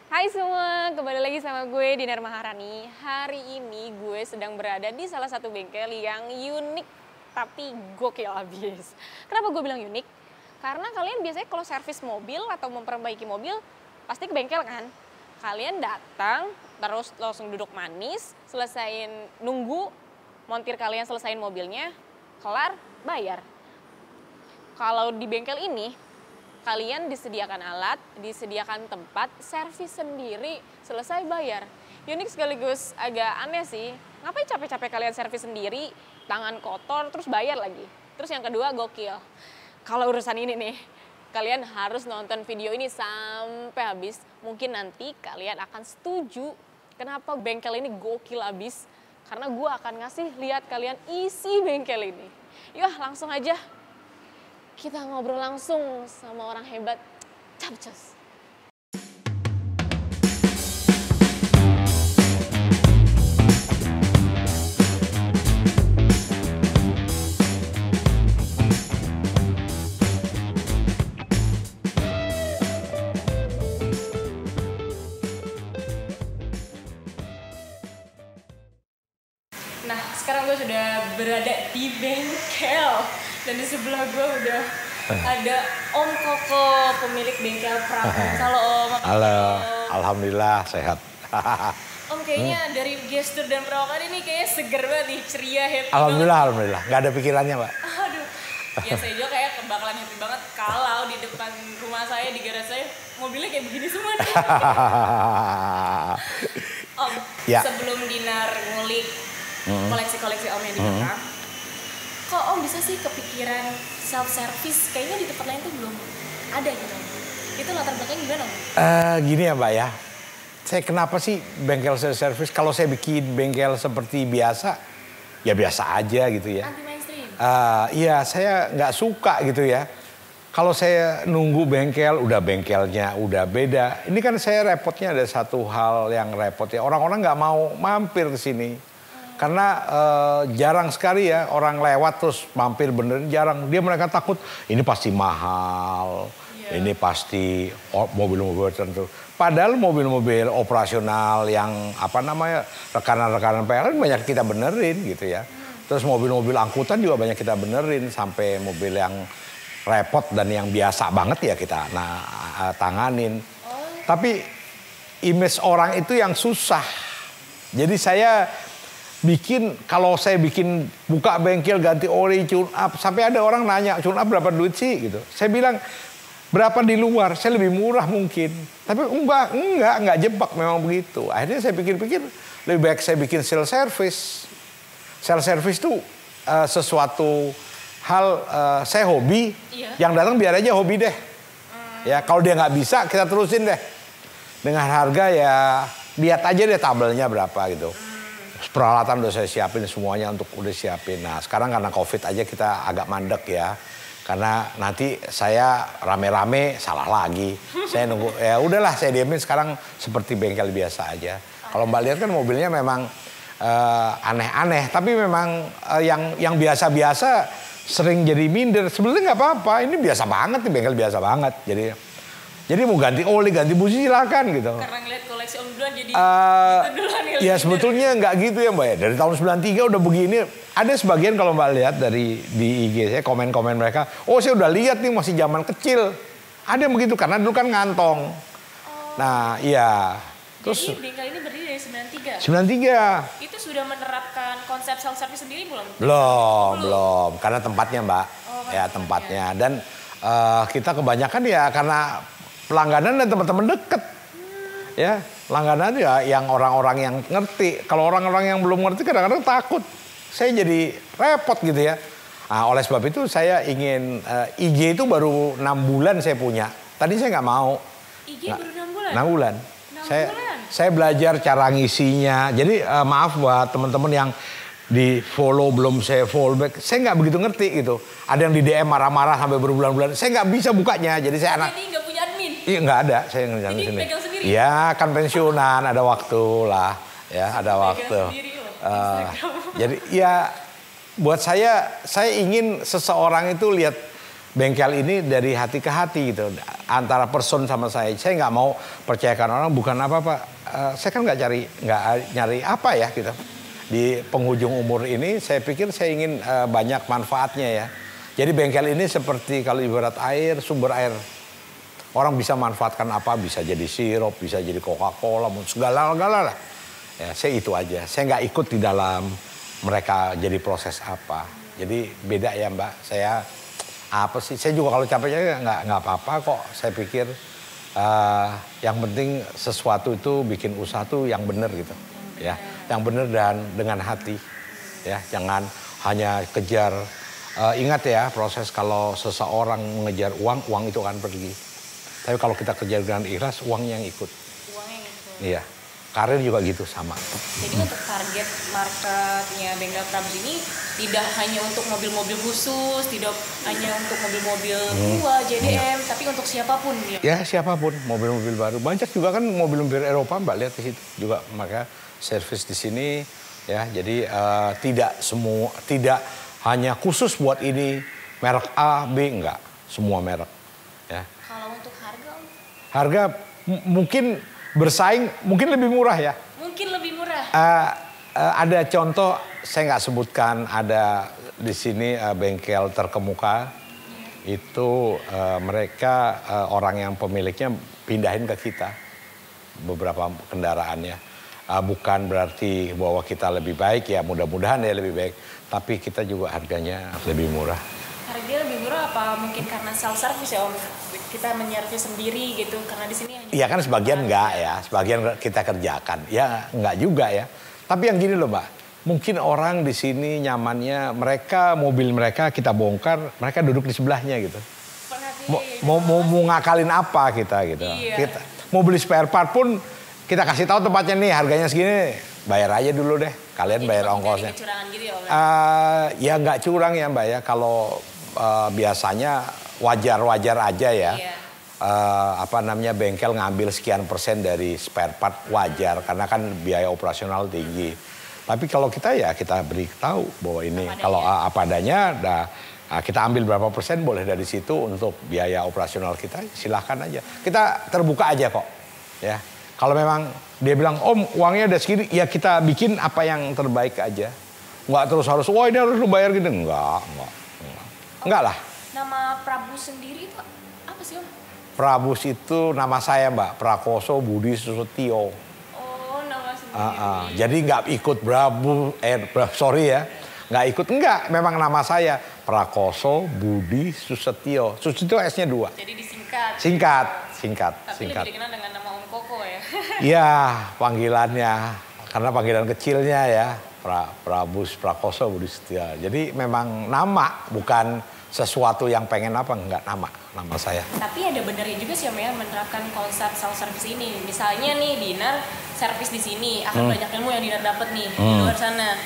Hai semua, kembali lagi sama gue Dinar Maharani. Hari ini gue sedang berada di salah satu bengkel yang unik tapi gokil abis. Kenapa gue bilang unik? Karena kalian biasanya kalau servis mobil atau memperbaiki mobil pasti ke bengkel kan? Kalian datang, terus langsung duduk manis, selesain nunggu, montir kalian selesain mobilnya, kelar, bayar. Kalau di bengkel ini, kalian disediakan alat, disediakan tempat, servis sendiri, selesai bayar. Unik sekaligus agak aneh sih. Ngapain capek-capek kalian servis sendiri, tangan kotor, terus bayar lagi. Terus yang kedua gokil. Kalau urusan ini nih, kalian harus nonton video ini sampai habis. Mungkin nanti kalian akan setuju kenapa bengkel ini gokil abis. Karena gue akan ngasih lihat kalian isi bengkel ini. Yuk langsung aja. Kita ngobrol langsung sama orang hebat, Capcus. Nah, sekarang gue sudah berada di bengkel. Dan di sebelah gue udah ada Om Koko, pemilik bengkel Pramuka. Halo Om. Halo, alhamdulillah sehat. Om kayaknya dari gestur dan perawakan ini kayaknya seger banget nih, ceria, happy Alhamdulillah, banget. alhamdulillah. Gak ada pikirannya, Pak. Aduh, ya saya juga kayak bakalan happy banget kalau di depan rumah saya, di garasi saya, mobilnya kayak begini semua nih. Om, Ya. sebelum Dinar ngulik koleksi-koleksi Om yang di belakang, kok Om bisa sih kepikiran self service? Kayaknya di tempat lain tuh belum ada gitu. Itu latar belakangnya gimana Om? Gini ya, Mbak ya. Saya kenapa sih bengkel self service? Kalau saya bikin bengkel seperti biasa, ya biasa aja gitu ya. Anti mainstream. Iya, saya nggak suka gitu ya. Kalau saya nunggu bengkel, udah bengkelnya udah beda. Ini kan saya repotnya ada satu hal yang repot ya. Orang-orang nggak mau mampir ke sini. Karena jarang sekali ya orang lewat terus mampir bener, jarang. Mereka takut ini pasti mahal, ini pasti mobil-mobil tertentu. Padahal mobil-mobil operasional yang rekanan-rekanan PLN banyak kita benerin gitu ya. Terus mobil-mobil angkutan juga banyak kita benerin, sampai mobil yang repot dan yang biasa banget ya kita tanganin. Tapi image orang itu yang susah. Jadi saya kalau saya buka bengkel ganti oli, tune up, sampai ada orang nanya tune up berapa duit sih gitu. Saya bilang berapa di luar, saya lebih murah mungkin. Tapi enggak jebak memang begitu. Akhirnya saya pikir-pikir lebih baik saya bikin self service. Self service itu sesuatu hal saya hobi, yang datang biar aja hobi deh. Ya kalau dia nggak bisa kita terusin deh. Dengan harga ya lihat aja deh tabelnya berapa gitu. Peralatan udah saya siapin semuanya udah siapin. Nah sekarang karena COVID aja kita agak mandek ya. Karena nanti saya rame-rame salah lagi. Saya nunggu, ya udahlah saya diemin sekarang seperti bengkel biasa aja. Kalau Mbak lihat kan mobilnya memang aneh-aneh. Tapi memang yang biasa-biasa sering jadi minder. Sebenarnya nggak apa-apa, ini biasa banget nih, bengkel biasa banget. Jadi mau ganti oli, ganti busi silakan gitu. Karena ngeliat koleksi Om duluan jadi gitu duluan ya. Ya sebetulnya nggak gitu ya Mbak ya. Dari tahun 93 udah begini. Ada sebagian kalau Mbak lihat di IG saya, komen-komen mereka. Oh saya udah lihat nih masih zaman kecil. Ada yang begitu karena dulu kan ngantong. Nah iya. Terus, jadi bengkel ini berdiri dari 93? 93. Itu sudah menerapkan konsep self service sendiri belum? Belum. Karena tempatnya Mbak. Ya tempatnya. Dan kita kebanyakan ya karena pelangganan dan teman-teman deket. Ya, langganan ya yang orang-orang yang ngerti. Kalau orang-orang yang belum ngerti kadang-kadang takut. Saya jadi repot gitu ya. Nah, oleh sebab itu saya ingin IG itu baru 6 bulan saya punya. Tadi saya nggak mau. IG baru 6 bulan? 6 bulan. 6 bulan? Saya belajar cara ngisinya. Jadi maaf buat teman-teman yang di follow belum saya follow back, saya nggak begitu ngerti gitu. Ada yang di DM marah-marah sampai berbulan-bulan, saya nggak bisa bukanya. Jadi saya Jadi nggak punya admin? Iya nggak ada, saya ngerjain Jadi sini. pegang sendiri? Iya kan pensiunan, ada waktu lah, ya ada waktu. Sendiri loh, Jadi ya buat saya ingin seseorang itu lihat bengkel ini dari hati ke hati gitu. Antara person sama saya nggak mau percayakan orang bukan apa Pak. Saya kan nggak nyari apa ya gitu. Di penghujung umur ini saya pikir saya ingin banyak manfaatnya ya. Jadi bengkel ini seperti kalau ibarat air, sumber air. Orang bisa manfaatkan apa, bisa jadi sirup, bisa jadi Coca-Cola, segala-gala lah. Ya, saya itu aja. Saya nggak ikut di dalam mereka jadi proses apa. Jadi beda ya Mbak. Saya apa sih? Saya juga kalau capeknya nggak apa-apa kok. Saya pikir yang penting sesuatu itu bikin usaha tuh yang benar gitu. Ya, yang benar dan dengan hati. Ya, jangan hanya kejar. Ingat ya proses kalau seseorang mengejar uang, uang itu akan pergi. Tapi kalau kita kerja dengan ikhlas, uangnya yang ikut. Uangnya yang ikut. Iya. Karir juga gitu sama. Jadi untuk target marketnya Bengkel Prabus ini tidak hanya untuk mobil-mobil khusus, tidak hanya untuk mobil-mobil tua, JDM, tapi untuk siapapun ya? Ya siapapun, mobil-mobil baru. Banyak juga kan mobil-mobil Eropa Mbak lihat di situ juga. Maka servis di sini ya. Jadi tidak hanya khusus buat ini merek A, B enggak. Semua merek. Ya. Kalau untuk harga? Harga mungkin bersaing, mungkin lebih murah ya. Mungkin lebih murah. Ada contoh, saya nggak sebutkan, ada di sini bengkel terkemuka. Itu mereka orang yang pemiliknya pindahin ke kita beberapa kendaraannya. Bukan berarti bahwa kita lebih baik ya, mudah-mudahan ya lebih baik. Tapi kita juga harganya lebih murah. Harganya lebih murah apa mungkin karena self service ya Om? Kita menyervis sendiri gitu karena di sini hanya. Iya kan sebagian enggak ya, sebagian kita kerjakan. Ya enggak juga ya. Tapi yang gini loh Mbak, mungkin orang di sini nyamannya mobil mereka kita bongkar, mereka duduk di sebelahnya gitu. Mau ngakalin apa kita gitu. Iya. Mau beli spare part pun kita kasih tahu tempatnya nih harganya segini, bayar aja dulu deh. Kalian bayar ongkosnya. Kecurangan gitu ya Om? Ya nggak curang ya Mbak ya. Kalau biasanya wajar-wajar aja ya. Iya. Bengkel ngambil sekian persen dari spare part wajar. Karena kan biaya operasional tinggi. Tapi kalau kita ya kita beritahu bahwa ini kalau apa adanya, kita ambil berapa persen boleh dari situ untuk biaya operasional kita, silahkan aja. Kita terbuka aja kok. Ya. Kalau memang dia bilang, Om uangnya udah segini, ya kita bikin apa yang terbaik aja. Nggak terus harus, wah ini harus lu bayar gitu. Enggak lah. Nama Prabus sendiri itu apa sih Om? Prabus itu nama saya Mbak, Prakoso Budi Susatyo. Oh nama sendiri. Jadi nggak ikut nggak ikut, enggak. Memang nama saya, Prakoso Budi Susatyo. Susatyo S-nya 2. Jadi disingkat? Singkat. Tapi lebih dikenal dengan nama Om Koko ya? Iya, panggilannya. Karena panggilan kecilnya ya, Prabus Prakoso Budi Susatyo. Jadi memang nama, bukan sesuatu yang pengen apa, enggak, nama saya. Tapi ada benernya juga sih Om ya menerapkan konsep self service ini. Misalnya nih Dinar servis di sini akan banyak ilmu yang Dinar dapat nih di luar sana.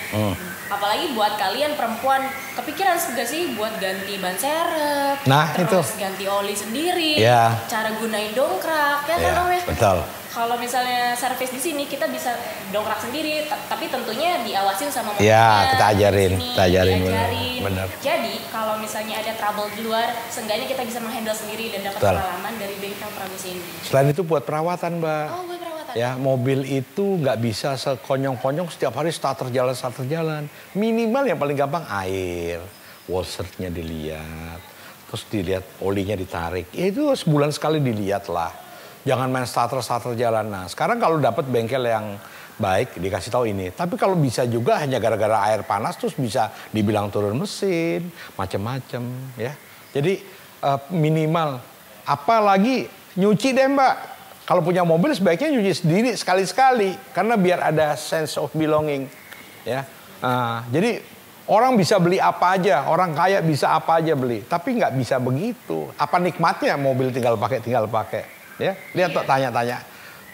Apalagi buat kalian perempuan, kepikiran juga sih buat ganti ban serep, terus ganti oli sendiri, cara gunain dongkrak, ya kan Om ya? Betul. Kalau misalnya servis di sini kita bisa dongkrak sendiri, tapi tentunya diawasin sama mobilnya. Ya, kita ajarin. Benar. Jadi kalau misalnya ada trouble di luar, seenggaknya kita bisa menghandle sendiri dan dapat pengalaman dari Bengkel Prabus ini. Selain itu buat perawatan, Mbak. Oh, buat perawatan. Ya, mobil itu nggak bisa sekonyong-konyong setiap hari starter jalan. Minimal yang paling gampang air, washernya dilihat, terus dilihat olinya ditarik. Ya, itu sebulan sekali dilihat lah. Jangan main starter jalan. Nah, sekarang kalau dapat bengkel yang baik dikasih tahu ini. Tapi kalau bisa juga hanya gara-gara air panas terus bisa dibilang turun mesin, macam-macam ya. Jadi minimal. Apalagi nyuci deh Mbak. Kalau punya mobil sebaiknya nyuci sendiri sekali-sekali karena biar ada sense of belonging ya. Jadi orang bisa beli apa aja, orang kaya bisa apa aja beli, tapi nggak bisa begitu. Apa nikmatnya mobil tinggal pakai? Ya, lihat tanya-tanya.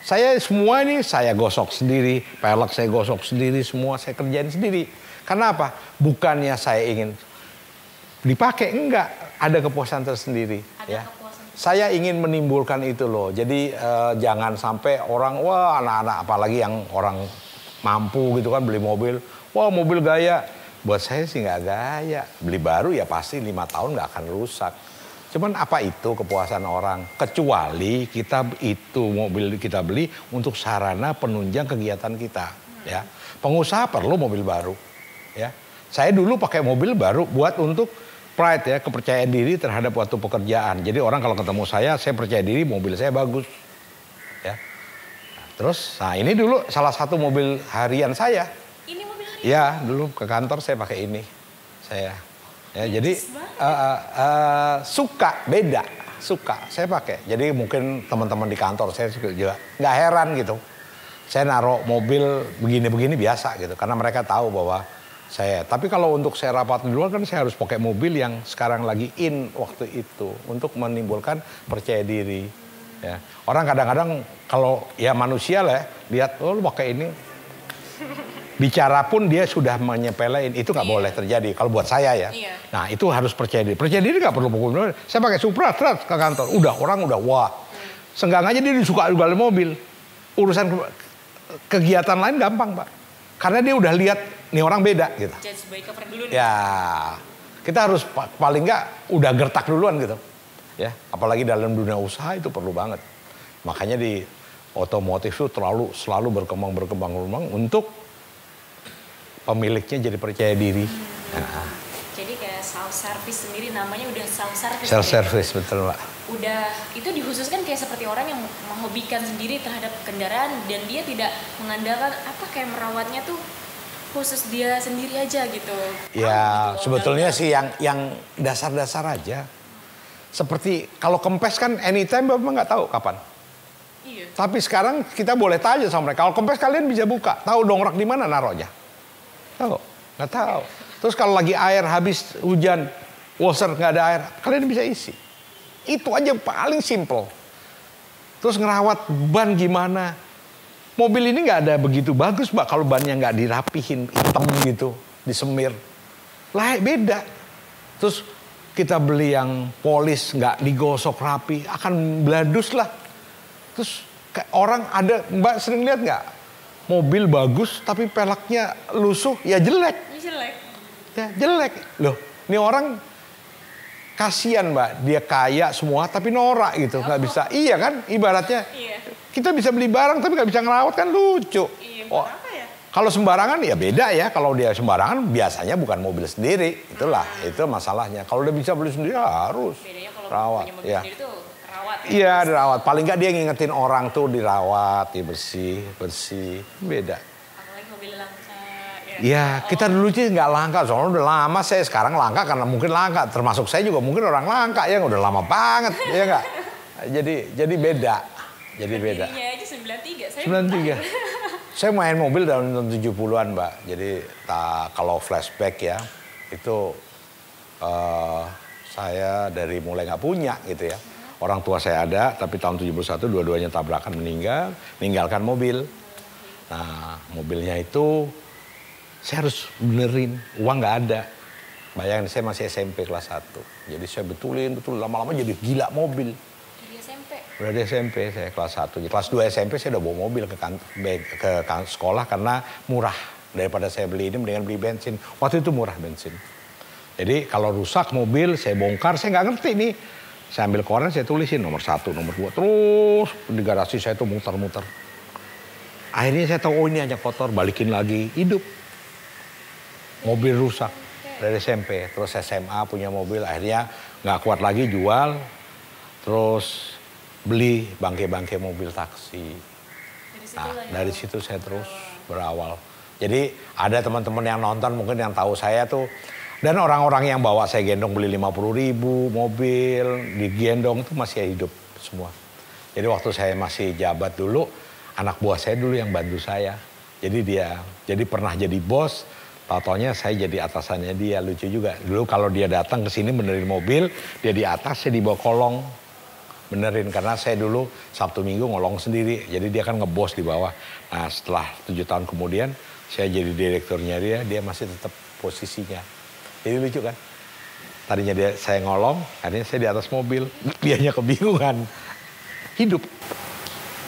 Saya semua ini saya gosok sendiri, pelek saya gosok sendiri, semua saya kerjain sendiri. Karena apa? Bukannya saya ingin dipakai, enggak. Ada kepuasan tersendiri. Saya ingin menimbulkan itu loh. Jadi jangan sampai orang, wah anak-anak apalagi yang orang mampu gitu kan beli mobil, wah mobil gaya. Buat saya sih nggak gaya. Beli baru ya pasti 5 tahun nggak akan rusak. Cuman apa itu kepuasan orang? Kecuali kita itu mobil kita beli untuk sarana penunjang kegiatan kita. Ya, pengusaha perlu mobil baru. Ya, saya dulu pakai mobil baru buat untuk pride ya, kepercayaan diri terhadap waktu pekerjaan. Jadi orang kalau ketemu saya percaya diri mobil saya bagus. Ya, terus, nah ini dulu salah satu mobil harian saya. Ini mobil harian? Ya, dulu ke kantor saya pakai ini. Saya. Ya, jadi suka beda, suka saya pakai. Jadi mungkin teman-teman di kantor saya juga nggak heran gitu. Saya naruh mobil begini-begini biasa gitu, karena mereka tahu bahwa saya. Tapi kalau untuk saya rapat di luar kan saya harus pakai mobil yang sekarang lagi in waktu itu untuk menimbulkan percaya diri. Ya. Orang kadang-kadang kalau ya manusia lah, lihat oh lu pakai ini. Bicara pun dia sudah menyepelein, itu nggak boleh terjadi. Kalau buat saya ya, nah itu harus percaya diri. Percaya diri nggak perlu pukul. Saya pakai Supra terus ke kantor, orang udah wah. Senggang aja dia disuka juga mobil. Urusan kegiatan lain gampang Pak, karena dia udah lihat nih orang beda gitu. Judge by cover dulu nih. Ya, kita harus paling nggak udah gertak duluan gitu. Ya, apalagi dalam dunia usaha itu perlu banget. Makanya di otomotif itu selalu berkembang untuk pemiliknya jadi percaya diri. Nah. Jadi kayak self service sendiri, namanya udah self service. Self service betul Pak. Udah itu dikhususkan kayak seperti orang yang menghobikan sendiri terhadap kendaraan dan dia tidak mengandalkan apa kayak merawatnya tuh khusus dia sendiri aja gitu. Ya gitu, sebetulnya sih yang dasar-dasar aja. Seperti kalau kempes kan anytime Bapak nggak tahu kapan. Iya. Tapi sekarang kita boleh tanya sama mereka. Kalau kempes kalian bisa buka, tahu dongkrak di mana naruhnya? Tahu? Nggak tahu. Terus kalau lagi air habis hujan, washer nggak ada air, kalian bisa isi. Itu aja paling simple. Terus ngerawat ban gimana? Mobil ini nggak ada begitu bagus Mbak kalau bannya nggak dirapihin, hitam gitu, disemir. Lah beda. Terus kita beli yang polis nggak digosok rapi, akan beladus lah. Terus orang ada Mbak sering lihat nggak? Mobil bagus tapi peleknya lusuh, ya jelek. Jelek. Ya jelek. Loh, ini orang kasihan Mbak, dia kaya semua tapi norak gitu, nggak bisa. Iya kan, ibaratnya. Iya. Kita bisa beli barang tapi nggak bisa ngerawat kan lucu. Iya, apa ya? Kalau sembarangan ya beda ya. Kalau dia sembarangan biasanya bukan mobil sendiri, itulah itu masalahnya. Kalau dia bisa beli sendiri harus bedanya kalau rawat. punya mobil Ya. sendiri tuh rawat. Iya dirawat. Paling nggak dia ngingetin orang tuh dirawat, bersih. Beda. Apalagi mobil langka. Ya kita dulu sih nggak langka. Soalnya udah lama saya sekarang langka karena mungkin langka. Termasuk saya juga mungkin orang langka ya udah lama banget ya nggak. Jadi beda. Jadi beda. Iya aja 93. Saya 93. Saya main mobil tahun 70-an Mbak. Jadi kalau flashback ya itu saya dari mulai nggak punya gitu ya. Orang tua saya ada, tapi tahun 71 dua-duanya tabrakan meninggalkan mobil. Nah, mobilnya itu saya harus benerin, uang nggak ada. Bayangin saya masih SMP kelas 1. Jadi saya betul lama-lama jadi gila mobil. Dari SMP. Udah di SMP saya kelas 1. Kelas 2 SMP saya udah bawa mobil ke sekolah karena murah. Daripada saya beli ini mendingan beli bensin. Waktu itu murah bensin. Jadi kalau rusak mobil saya bongkar, saya nggak ngerti nih. Saya ambil koran, saya tulisin nomor 1, nomor 2. Terus di garasi saya tuh muter-muter. Akhirnya saya tahu, oh ini hanya kotor, balikin lagi, hidup. Mobil rusak dari SMP. Terus SMA punya mobil, akhirnya nggak kuat lagi jual. Terus beli bangke-bangke mobil taksi. Dari situ saya terus berawal. Jadi ada teman-teman yang nonton mungkin yang tahu saya tuh. Dan orang-orang yang bawa saya gendong beli 50.000 mobil, digendong itu masih hidup semua. Jadi waktu saya masih jabat dulu, anak buah saya dulu yang bantu saya. Jadi pernah jadi bos, tau-taunya saya jadi atasannya dia, lucu juga. Dulu kalau dia datang ke sini benerin mobil, dia di atas, saya di bawah kolong. Benerin, karena saya dulu Sabtu Minggu ngolong sendiri, jadi dia kan ngebos di bawah. Nah setelah 7 tahun kemudian, saya jadi direkturnya dia masih tetap posisinya. Jadi lucu kan? Tadinya saya ngolong, akhirnya saya di atas mobil. Dianya kebingungan. Hidup.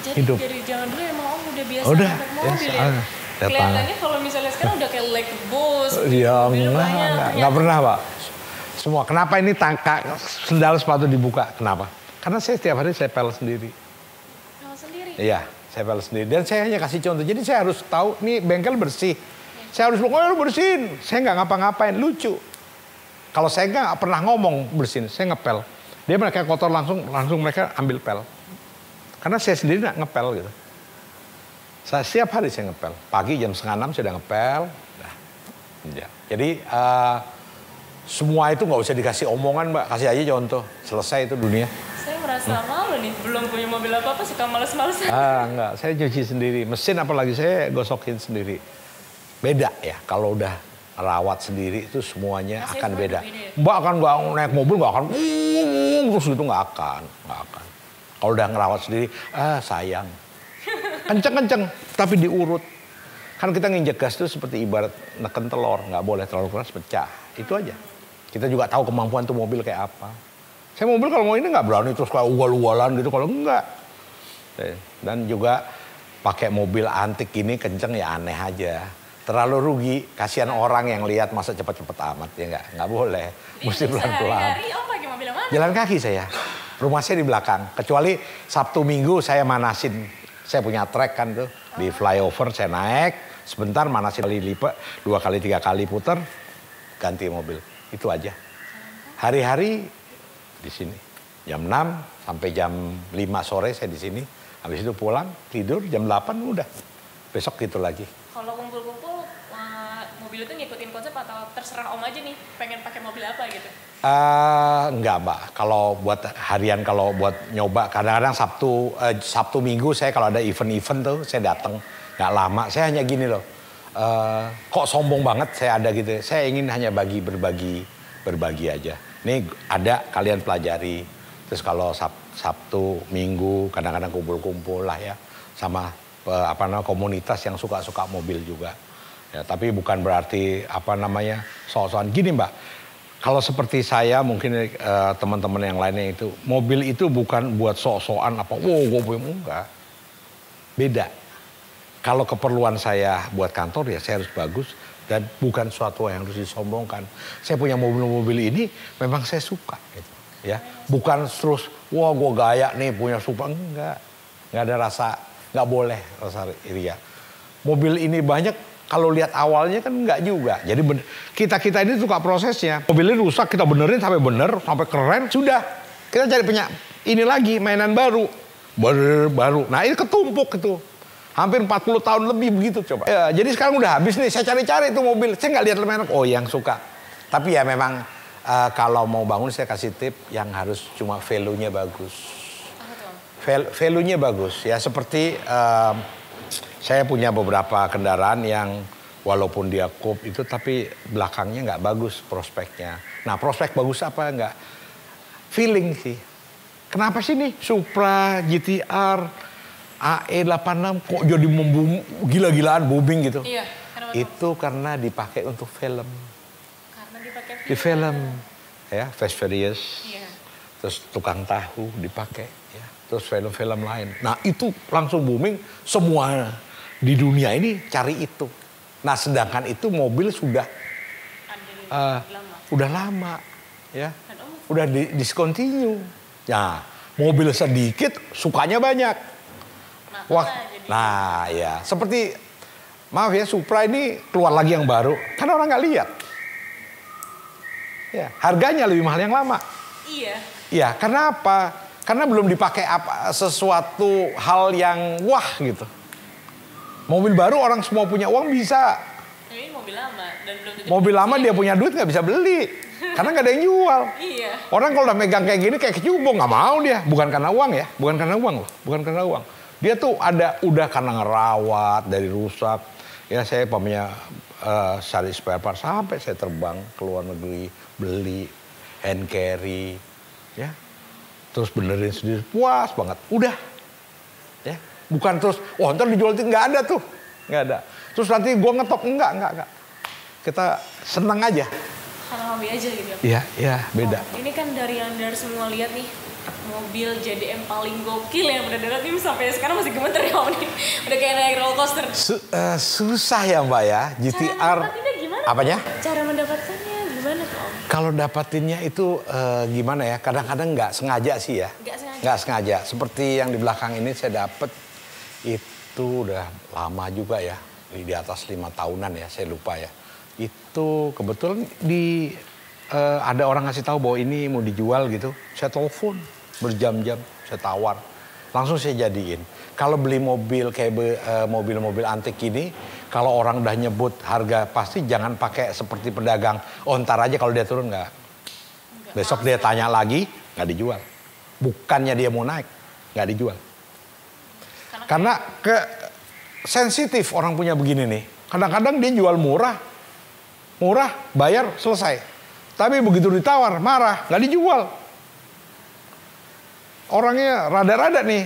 Jadi dari zaman dulu emang Om udah biasa naik mobil ya? Kelihatannya kalau misalnya sekarang udah kayak like bos. Iya, enggak pernah Pak. Semua. Kenapa ini sendal sepatu dibuka? Kenapa? Karena saya setiap hari saya pel sendiri. Pel sendiri? Iya, saya pel sendiri. Dan saya hanya kasih contoh. Jadi saya harus tahu, nih bengkel bersih. Saya harus bilang, oh lu bersihin. Saya nggak ngapa-ngapain, lucu. Kalau saya nggak pernah ngomong bersihin, saya ngepel. Dia mereka kotor langsung mereka ambil pel. Karena saya sendiri nggak ngepel gitu. Saya setiap hari saya ngepel. Pagi jam 5:30 sudah ngepel. Nah, ya. Jadi semua itu nggak usah dikasih omongan, Mbak. Kasih aja contoh. Selesai itu dunia. Saya merasa malu nih, belum punya mobil apa-apa, suka males-malesan. Enggak. Saya cuci sendiri. Mesin apalagi saya gosokin sendiri. Beda ya, kalau udah rawat sendiri itu semuanya Masih akan beda. Ya? Mbak akan nggak naik mobil nggak akan terus gitu, nggak akan. Kalau udah ngerawat sendiri, sayang. Kenceng-kenceng, tapi diurut. Kan kita nginjek gas itu seperti ibarat neken telur, nggak boleh terlalu keras pecah. Itu aja. Kita juga tahu kemampuan tuh mobil kayak apa. Saya mobil kalau mau ini nggak berani terus kayak ugal-ugalan gitu, kalau enggak. Dan juga pakai mobil antik ini kenceng ya aneh aja. Terlalu rugi, kasihan orang yang lihat masa cepet-cepet amat ya nggak boleh, mesti pelan-pelan. Jalan kaki saya, rumah saya di belakang. Kecuali Sabtu Minggu saya manasin, saya punya trek kan tuh di flyover saya naik, sebentar manasin kali lipat, 2 kali 3 kali puter, ganti mobil, itu aja. Hari-hari di sini, jam 6 sampai jam 5 sore saya di sini, habis itu pulang tidur jam 8 udah, besok gitu lagi. Kalau kumpul-kumpul, mobil itu ngikutin konsep atau terserah Om aja nih, pengen pakai mobil apa gitu? Enggak, Mbak. Kalau buat harian, kalau buat nyoba, kadang-kadang Sabtu Minggu saya kalau ada event-event tuh, saya datang. Nggak lama, saya hanya gini loh. Kok sombong banget saya ada gitu. Saya ingin hanya berbagi aja. Nih ada, kalian pelajari. Terus kalau Sabtu Minggu, kadang-kadang kumpul-kumpul lah ya. Sama komunitas yang suka-suka mobil juga. Ya, tapi bukan berarti sok-sokan gini, Mbak. Kalau seperti saya mungkin teman-teman yang lainnya itu mobil itu bukan buat sok-sokan gue punya enggak. Beda. Kalau keperluan saya buat kantor ya saya harus bagus dan bukan suatu yang harus disombongkan. Saya punya mobil-mobil ini memang saya suka gitu, ya. Bukan terus gue gaya nih punya super, enggak. Enggak ada rasa. Nggak boleh rasa ria. Mobil ini banyak, kalau lihat awalnya kan nggak juga. Jadi kita ini suka prosesnya. Mobil ini rusak, kita benerin sampai bener, sampai keren. Sudah, kita cari ini lagi, mainan baru. Baru. Nah ini ketumpuk itu. Hampir 40 tahun lebih begitu coba. Ya, jadi sekarang udah habis nih, saya cari-cari itu mobil. Saya nggak lihat merek, yang suka. Tapi ya memang kalau mau bangun saya kasih tip yang harus cuma value-nya bagus. Value-nya bagus ya, seperti saya punya beberapa kendaraan yang walaupun dia coupe itu tapi belakangnya nggak bagus prospeknya. Nah prospek bagus apa nggak? Feeling sih. Kenapa sih nih Supra, GTR, AE86 kok jadi gila-gilaan booming gitu? Iya. Itu karena dipakai untuk film. Karena dipakai film. Di film ya, Fast Furious. Iya. Terus Tukang Tahu dipakai. Terus film-film lain. Nah itu langsung booming, semua di dunia ini cari itu. Nah sedangkan itu mobil sudah lama, ya, udah discontinue. Nah mobil sedikit, sukanya banyak. Nah ya, seperti maaf ya Supra ini keluar lagi yang baru, kan orang nggak lihat. Ya, harganya lebih mahal yang lama. Iya. Iya, karena apa? Karena belum dipakai sesuatu hal yang wah gitu. Mobil baru orang semua punya uang bisa. Ini mobil lama dan belum tentu. Mobil lama dia punya duit nggak bisa beli. Karena nggak ada yang jual. Iya. Orang kalau udah megang kayak gini kayak kecubung nggak mau dia. Bukan karena uang ya, bukan karena uang loh, bukan karena uang. Dia tuh udah karena ngerawat dari rusak. Ya saya punya cari spare part sampai saya terbang ke luar negeri beli hand carry, ya. Terus benerin sendiri, puas banget. Udah. Ya. Bukan terus, ntar dijual, nggak ada tuh. Nggak ada. Terus nanti gue ngetop, enggak. Kita senang aja. Karena hobi aja gitu. Iya, beda. Ini kan dari yang semua lihat nih, mobil JDM paling gokil yang bener-bener tim sampai sekarang masih gemeter ya Om nih. Udah kayak naik roller coaster. Susah ya Mbak ya, GTR. Cara mendapatkannya gimana? Apanya? Cara mendapatkannya gimana tuh Om? Kalau dapatinnya itu gimana ya? Kadang-kadang nggak sengaja sih ya. Nggak sengaja. Seperti yang di belakang ini saya dapat itu udah lama juga ya. Di atas 5 tahunan ya, saya lupa ya. Itu kebetulan ada orang ngasih tahu bahwa ini mau dijual gitu. Saya telepon berjam-jam, saya tawar. Langsung saya jadiin. Kalau beli mobil kayak mobil-mobil antik ini, kalau orang udah nyebut harga pasti jangan pakai seperti pedagang. Oh ntar aja kalau dia turun nggak. Besok dia tanya lagi nggak dijual. Bukannya dia mau naik nggak dijual. Karena sensitif orang punya begini nih. Kadang-kadang dia jual murah, bayar selesai. Tapi begitu ditawar marah nggak dijual. Orangnya rada-rada nih.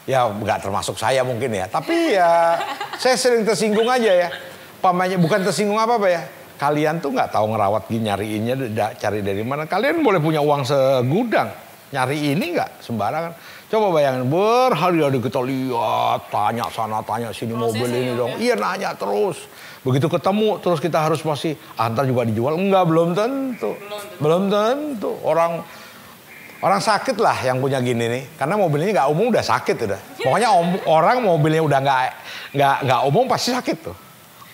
Ya nggak termasuk saya mungkin ya. Tapi ya saya sering tersinggung aja ya. Pamanya bukan tersinggung apa-apa ya. Kalian tuh nggak tahu ngerawat gini, nyariinnya cari dari mana. Kalian boleh punya uang segudang. Nyari ini nggak sembarangan. Coba bayangin berhari-hari kita lihat. Tanya sana, tanya sini mobil ini dong. Iya nanya terus. Begitu ketemu terus kita harus masih antar juga dijual. Enggak, belum tentu. Belum tentu. Orang sakit lah yang punya gini nih, karena mobilnya nggak umum udah sakit udah. Pokoknya orang mobilnya udah nggak umum pasti sakit tuh.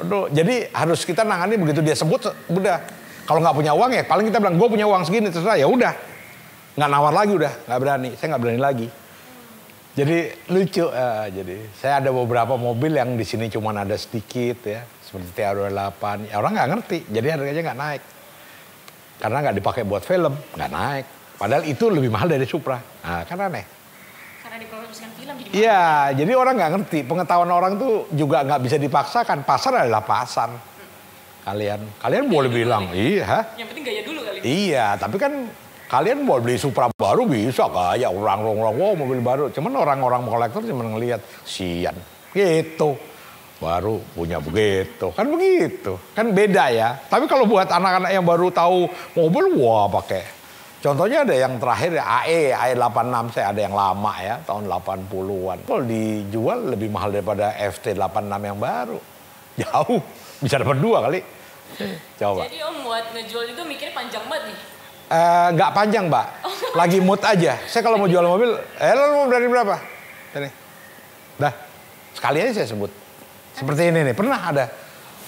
Aduh, jadi harus kita nangani begitu dia sebut udah. Kalau nggak punya uang ya paling kita bilang gue punya uang segini terserah ya udah. Nggak nawar lagi udah, nggak berani. Saya nggak berani lagi. Jadi lucu. Jadi saya ada beberapa mobil yang di sini cuma ada sedikit ya, seperti TA28. Ya, orang nggak ngerti, jadi harganya nggak naik. Karena nggak dipakai buat film, nggak naik. Padahal itu lebih mahal dari Supra. Nah, kan aneh. Karena diproduksikan film jadi Iya, jadi orang nggak ngerti. Pengetahuan orang tuh juga nggak bisa dipaksakan. Pasar adalah pasar. Kalian boleh bilang, iya. Yang penting gaya dulu kali. Iya, tapi kan kalian mau beli Supra baru bisa kayak orang-orang, wow mobil baru. Cuman orang-orang kolektor cuma ngelihat sian. Gitu. Baru punya begitu. Kan begitu. Kan beda ya. Tapi kalau buat anak-anak yang baru tahu mobil, wah pakai. Contohnya ada yang terakhir ya AE86 saya ada yang lama ya tahun 80-an. Kalau dijual lebih mahal daripada FT86 yang baru. Jauh, bisa dapat 2 kali. Coba. Jadi Om buat ngejual itu mikirnya panjang banget nih. Nggak panjang, Mbak. Lagi mood aja. Saya kalau mau jual mobil, lo mau berani berapa? Ini. Dah. Sekali aja saya sebut. Seperti ini nih, pernah ada.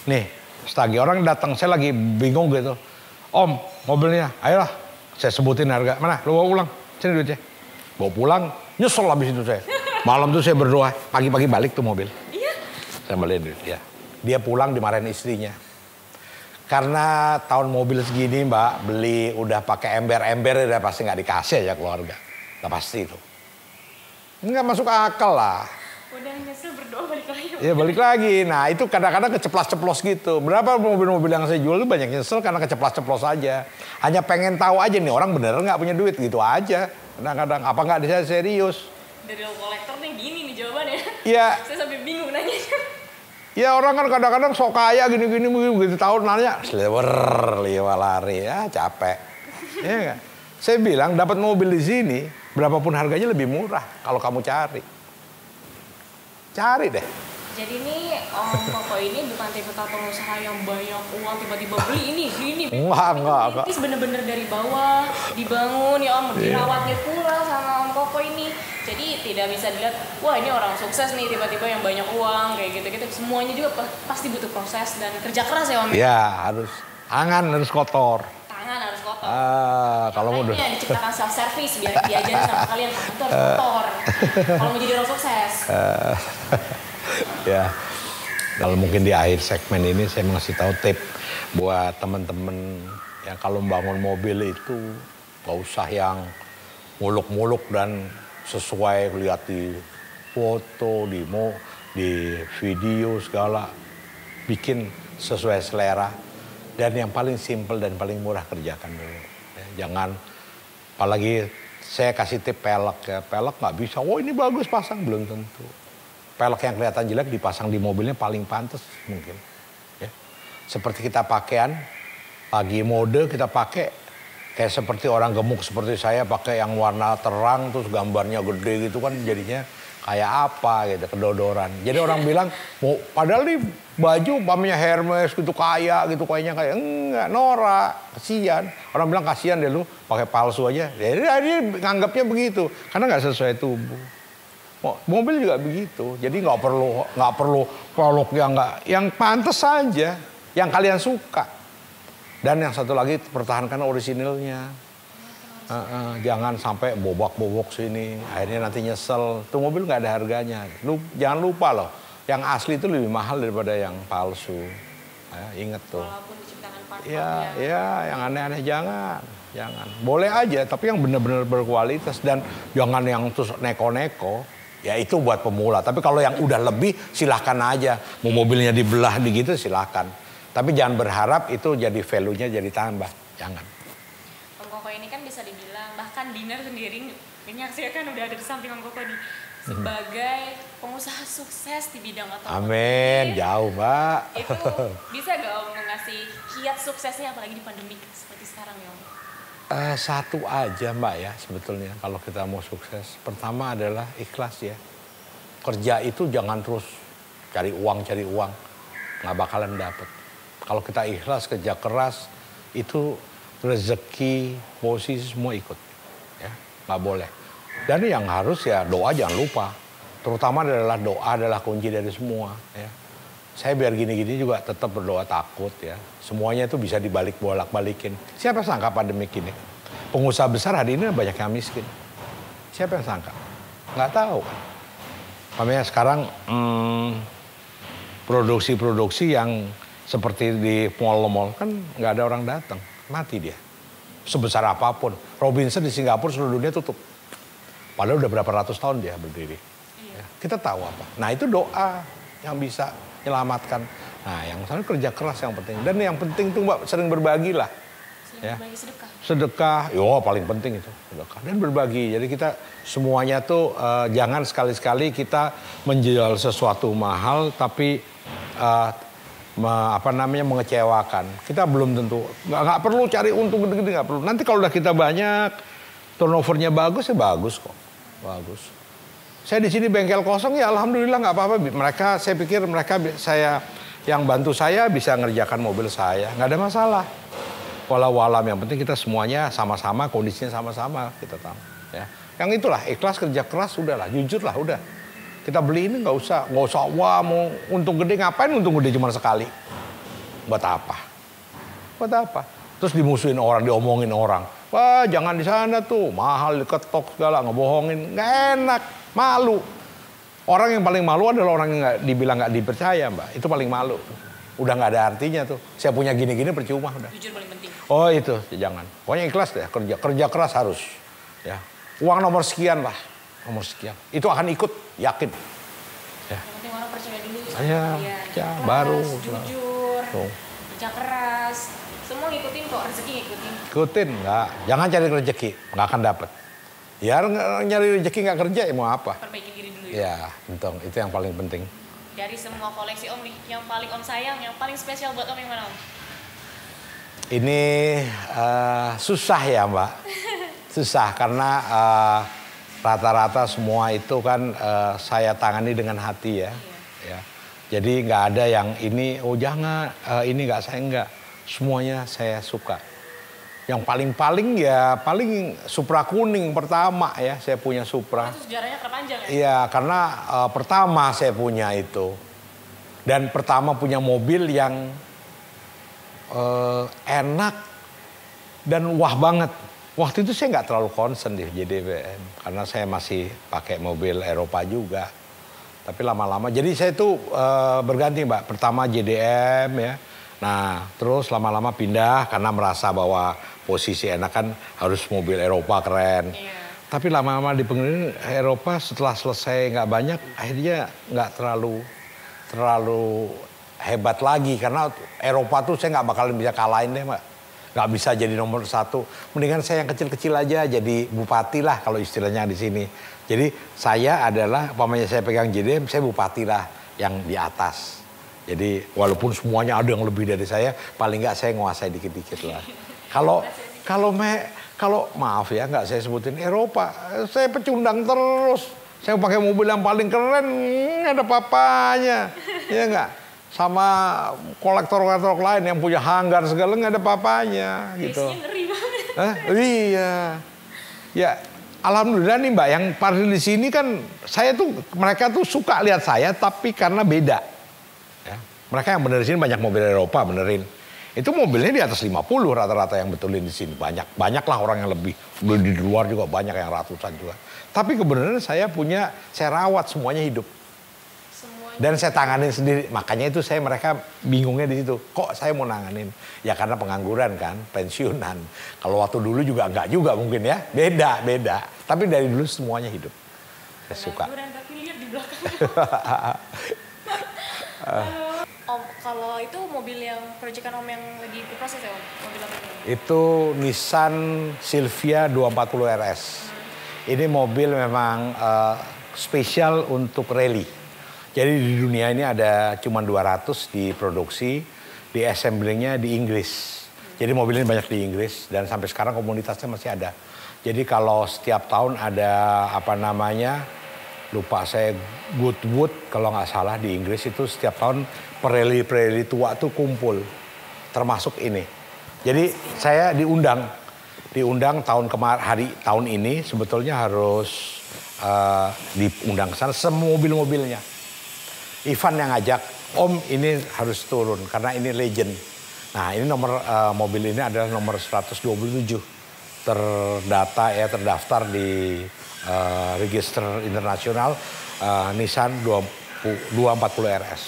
Nih, setagi orang datang, saya lagi bingung gitu. Om, mobilnya, ayolah. Saya sebutin harga. Mana? Lu bawa pulang. Sini duitnya. Bawa pulang. Nyesel habis itu saya. Malam tuh saya berdoa. Pagi-pagi balik tuh mobil. Iya. Saya balikin duit. Ya. Dia pulang dimarahin istrinya. Karena tahun mobil segini Mbak. Beli udah pakai ember-ember. Udah pasti nggak dikasih aja keluarga. Udah pasti itu. Nggak masuk akal lah. Udah nyesel berdoa balik lagi. Ya balik lagi. Nah itu kadang-kadang keceplas-ceplos gitu. Berapa mobil-mobil yang saya jual itu banyak nyesel karena keceplas-ceplos aja. Hanya pengen tahu aja nih orang beneran nggak punya duit gitu aja. Kadang-kadang apa nggak bisa serius. Dari kolektor nih gini nih jawabannya. Iya. Saya sampai bingung nanya. Ya orang kan kadang-kadang sok kaya gini-gini begitu tahun nanya. Selewer, liwa lari ya capek. Iya nggak? Saya bilang dapat mobil di sini berapapun harganya lebih murah kalau kamu cari. Cari deh. Jadi ini Om Koko ini bukan tipe pengusaha yang banyak uang tiba-tiba beli ini. Enggak. Ini bener-bener dari bawah dibangun ya Om, dirawatnya pula sama Om Koko ini. Jadi tidak bisa dilihat, wah ini orang sukses nih tiba-tiba yang banyak uang kayak gitu-gitu. Semuanya juga pasti butuh proses dan kerja keras ya Om. Ya harus, tangan harus kotor. Tangan harus kotor. Kalau mau udah. Diciptakan self service biar diajarin sama kalian kamu tuh harus kotor. Kalau mau jadi orang sukses. Ya, kalau mungkin di akhir segmen ini saya ngasih tahu tip buat teman-teman yang kalau membangun mobil itu nggak usah yang muluk-muluk dan sesuai lihat di foto, di video segala, bikin sesuai selera dan yang paling simpel dan paling murah kerjakan dulu. Ya, jangan, apalagi saya kasih tip pelek ya, pelek nggak bisa. Oh ini bagus pasang, belum tentu. Pelek yang kelihatan jelek dipasang di mobilnya paling pantas mungkin. Ya. Seperti kita pakaian, lagi mode kita pakai kayak seperti orang gemuk seperti saya pakai yang warna terang terus gambarnya gede gitu kan jadinya kayak apa gitu, kedodoran. Jadi orang bilang, padahal nih baju umpamanya Hermes gitu kaya gitu, kayaknya kayak enggak, norak, kasihan. Orang bilang kasihan deh lu pakai palsu aja. Jadi dia nganggapnya begitu, karena nggak sesuai tubuh. Mobil juga begitu, jadi nggak perlu produk yang pantas saja, yang kalian suka. Dan yang satu lagi pertahankan orisinilnya. Jangan sampai bobok-bobok sini, akhirnya nanti nyesel. Tuh mobil nggak ada harganya. Jangan lupa loh, yang asli itu lebih mahal daripada yang palsu. Ingat tuh. Walaupun diciptakan part-part Ya, yang aneh-aneh jangan. Boleh aja, tapi yang benar-benar berkualitas dan jangan yang terus neko-neko. Ya itu buat pemula. Tapi kalau yang udah lebih silahkan aja. Mau mobilnya dibelah gitu silahkan. Tapi jangan berharap itu jadi value-nya jadi tambah. Jangan. Om Koko ini kan bisa dibilang, bahkan Dinar sendiri menyaksikan udah ada di samping Om Koko nih. Sebagai pengusaha sukses di bidang otomotif. Amin, jauh Mbak. Itu bisa gak Om ngasih kiat suksesnya apalagi di pandemi seperti sekarang ya Om? Satu aja Mbak ya sebetulnya kalau kita mau sukses. Pertama adalah ikhlas ya. Kerja itu jangan terus cari uang. Nggak bakalan dapet. Kalau kita ikhlas, kerja keras, itu rezeki, posisi semua ikut. Ya, nggak boleh. Dan yang harus ya doa jangan lupa. Terutama adalah doa adalah kunci dari semua. Ya. Saya biar gini-gini juga tetap berdoa takut ya. Semuanya itu bisa bolak-balikin. Siapa sangka pandemi ini? Pengusaha besar hari ini banyak yang miskin. Siapa yang sangka? Nggak tahu. Makanya sekarang produksi-produksi yang seperti di mall-mall kan nggak ada orang datang. Mati dia. Sebesar apapun. Robinson di Singapura seluruh dunia tutup. Padahal udah berapa ratus tahun dia berdiri. Ya, kita tahu apa. Nah itu doa yang bisa menyelamatkan. Nah yang misalnya kerja keras yang penting. Dan yang penting tuh Mbak sering berbagi lah. Ya. Berbagi sedekah. Sedekah, paling penting itu sedekah. Dan berbagi. Jadi kita semuanya tuh jangan sekali-sekali kita menjual sesuatu mahal tapi mengecewakan. Kita belum tentu nggak perlu cari untung gede-gede, nggak perlu. Nanti kalau udah kita banyak turnovernya bagus ya bagus kok, bagus. Saya di sini bengkel kosong ya alhamdulillah nggak apa-apa. Saya pikir saya yang bantu saya bisa ngerjakan mobil saya, nggak ada masalah. Walau yang penting kita semuanya sama-sama, kondisinya sama-sama kita tahu. Ya. Yang itulah ikhlas kerja keras udahlah, jujur lah udah. Kita beli ini nggak usah wah mau untung gede, ngapain untung gede cuma sekali? Buat apa? Terus dimusuhin orang, diomongin orang. Wah jangan di sana tuh mahal diketok segala ngebohongin, nggak enak. Malu. Orang yang paling malu adalah orang yang dibilang nggak dipercaya Mbak. Itu paling malu. Udah nggak ada artinya tuh. Saya punya gini-gini percuma udah. Jujur paling penting. Oh itu jangan. Pokoknya ikhlas deh kerja keras harus. Ya. Uang nomor sekian lah. Nomor sekian. Itu akan ikut yakin. Ya. Yang penting orang percaya dulu. Ya, keras, baru. Jujur. Tuh. Kerja keras. Semua ngikutin kok rezeki ngikutin. Ikutin nggak. Jangan cari rezeki. Nggak akan dapet. Ya nyari rezeki nggak kerja ya mau apa? Perbaiki diri dulu ya. Ya, entong. Itu yang paling penting. Dari semua koleksi Om nih, yang paling Om sayang, yang paling spesial buat Om yang mana Om? Ini susah ya Mbak. Susah karena rata-rata semua itu kan saya tangani dengan hati ya. Ya. Jadi nggak ada yang ini, jangan, ini nggak saya enggak. Semuanya saya suka. Yang paling ya paling Supra kuning pertama ya, saya punya Supra. Itu sejarahnya terpanjang ya? Iya, karena pertama saya punya itu. Dan pertama punya mobil yang enak dan wah banget. Waktu itu saya nggak terlalu concern di JDM karena saya masih pakai mobil Eropa juga. Tapi lama-lama, jadi saya itu berganti Mbak. Pertama JDM ya. Nah, terus lama-lama pindah karena merasa bahwa posisi enak kan harus mobil Eropa keren. Iya. Tapi lama-lama di pengiriman Eropa setelah selesai nggak banyak, akhirnya nggak terlalu hebat lagi. Karena Eropa tuh saya nggak bakalan bisa kalahin deh Mbak. Nggak bisa jadi nomor satu. Mendingan saya yang kecil-kecil aja jadi bupati lah kalau istilahnya di sini. Jadi saya adalah, umpamanya saya pegang JDM, saya bupati lah yang di atas. Jadi walaupun semuanya ada yang lebih dari saya, paling nggak saya nguasai dikit-dikit lah. Kalau maaf ya nggak saya sebutin Eropa, saya pecundang terus. Saya pakai mobil yang paling keren, nggak ada papanya. Ya nggak? Sama kolektor-kolektor lain yang punya hanggar segala nggak ada papanya gitu. Ngeri banget. Iya. Ya, alhamdulillah nih Mbak, yang parkir di sini kan mereka tuh suka lihat saya tapi karena beda. Ya. Mereka yang benerin di sini banyak mobil Eropa benerin. Itu mobilnya di atas 50 rata-rata yang betulin di sini. Banyak lah orang yang lebih. Di luar juga banyak yang ratusan juga. Tapi kebenaran saya rawat semuanya hidup. Dan saya tanganin sendiri. Makanya itu mereka bingungnya di situ. Kok saya mau nanganin? Ya karena pengangguran kan, pensiunan. Kalau waktu dulu juga enggak juga mungkin ya. Beda. Tapi dari dulu semuanya hidup. Saya suka. Pengangguran tapi lihat di belakang. Om, kalau itu mobil yang proyekan Om yang lagi diproses ya Om? Mobil apa ini? Itu Nissan Silvia 240 RS. Ini mobil memang spesial untuk rally. Jadi di dunia ini ada cuma 200 diproduksi, di assemblingnya di Inggris. Jadi mobil ini banyak di Inggris dan sampai sekarang komunitasnya masih ada. Jadi kalau setiap tahun ada lupa saya Goodwood kalau nggak salah di Inggris itu setiap tahun pereli-pereli tua tuh kumpul, termasuk ini. Jadi saya diundang tahun ini sebetulnya harus diundang ke sana semua mobilnya. Ivan yang ngajak, Om ini harus turun karena ini legend. Nah ini mobil ini adalah nomor 127 terdaftar di register internasional Nissan 240 RS.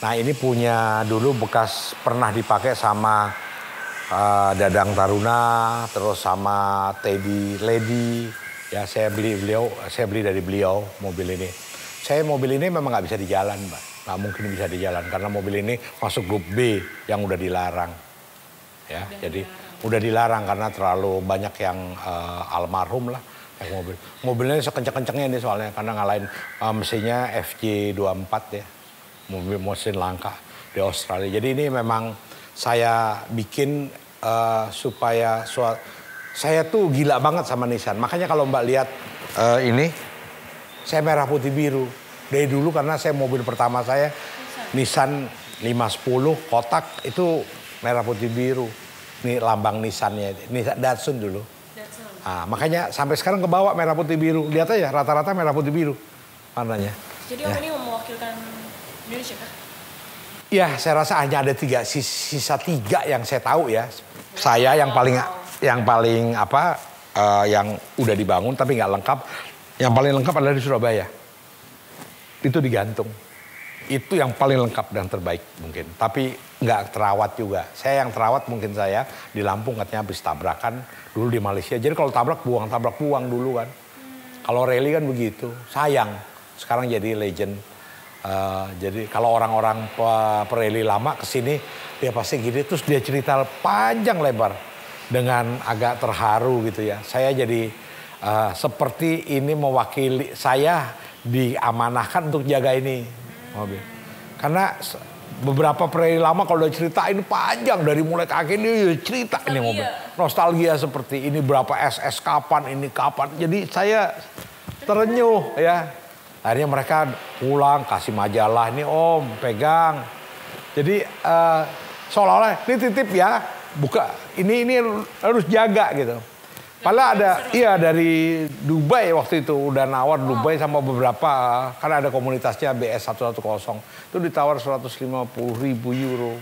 Nah ini punya dulu bekas pernah dipakai sama Dadang Taruna, terus sama Teddy Lady. Ya saya beli dari beliau mobil ini. Mobil ini memang nggak bisa di jalan, Mbak. Nggak mungkin bisa di jalan karena mobil ini masuk grup B yang udah dilarang. Ya, jadi udah dilarang karena terlalu banyak yang almarhum lah. Mobilnya sekencang-kencangnya ini soalnya karena ngalahin mesinnya FJ24 ya. Mobil mesin langka di Australia. Jadi ini memang saya bikin supaya saya tuh gila banget sama Nissan. Makanya kalau Mbak lihat ini saya merah putih biru. Dari dulu karena mobil pertama saya Nissan 510 kotak itu merah putih biru. Ini lambang Nissannya, Nissan Datsun dulu. Nah, makanya sampai sekarang kebawa merah putih biru. Lihat aja rata-rata merah putih biru warnanya. Jadi Om ini mewakilkan Indonesia kah? Ya saya rasa hanya ada sisa 3 yang saya tahu ya. Saya yang paling yang udah dibangun tapi nggak lengkap. Yang paling lengkap adalah di Surabaya. Itu digantung. Itu yang paling lengkap dan terbaik mungkin. Tapi nggak terawat juga. Saya yang terawat mungkin saya di Lampung katanya habis tabrakan dulu di Malaysia. Jadi kalau tabrak buang dulu kan. Kalau rally kan begitu. Sayang. Sekarang jadi legend. Jadi kalau orang-orang pereli lama kesini dia pasti gini. Terus dia cerita panjang lebar. Dengan agak terharu gitu ya. Saya jadi seperti ini mewakili saya diamanahkan untuk jaga ini mobil. Karena beberapa pereli lama kalau udah cerita ini panjang dari mulai kaki ini cerita nostalgia. Ini mobil. Nostalgia seperti ini berapa SS kapan ini kapan. Jadi saya terenyuh ya. Akhirnya mereka pulang kasih majalah ini Om pegang. Jadi seolah-olah ini titip ya. Buka ini harus jaga gitu. Padahal ada dari Dubai waktu itu udah nawar Dubai sama beberapa karena ada komunitasnya BS110 itu ditawar 150.000 euro.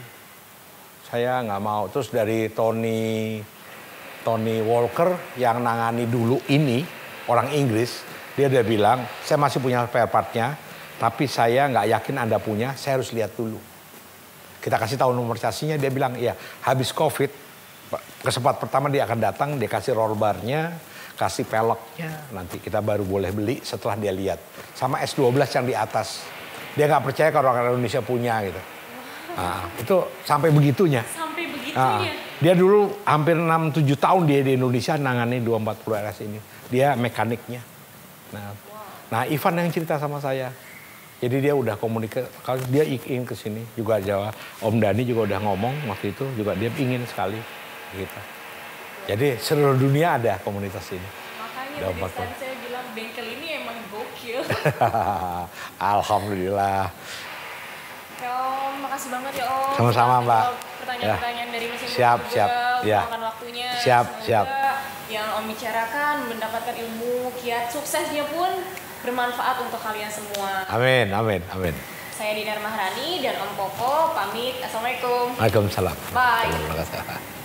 Saya nggak mau. Terus dari Tony Walker yang nangani dulu ini orang Inggris dia bilang saya masih punya spare partnya tapi saya nggak yakin Anda punya saya harus lihat dulu. Kita kasih tahu nomor chasisnya dia bilang ya habis COVID. Kesempatan pertama dia akan datang, dia kasih roll barnya, kasih peleknya, nanti kita baru boleh beli setelah dia lihat. Sama S12 yang di atas. Dia nggak percaya kalau orang Indonesia punya gitu. Nah, itu sampai begitunya. Sampai begitunya? Dia dulu hampir 6-7 tahun dia di Indonesia nangani 240 RS ini. Dia mekaniknya. Nah, Ivan yang cerita sama saya. Jadi dia udah komunikasi, kalau dia ingin ke sini juga Jawa. Om Dhani juga udah ngomong waktu itu juga dia ingin sekali. Gitu. Jadi seluruh dunia ada komunitas ini. Makanya tadi saya bilang bengkel ini emang gokil. Alhamdulillah. Ya Om, makasih banget ya Om. Sama-sama Mbak. Pertanyaan-pertanyaan dari mesin Siap, juga, siap. Ya. meluangkan waktunya. Siap, Semoga siap. yang Om bicarakan mendapatkan ilmu, kiat suksesnya pun bermanfaat untuk kalian semua. Amin, amin, amin. Saya Dinar Maharani dan Om Koko pamit. Assalamualaikum. Waalaikumsalam. Bye. Terima kasih.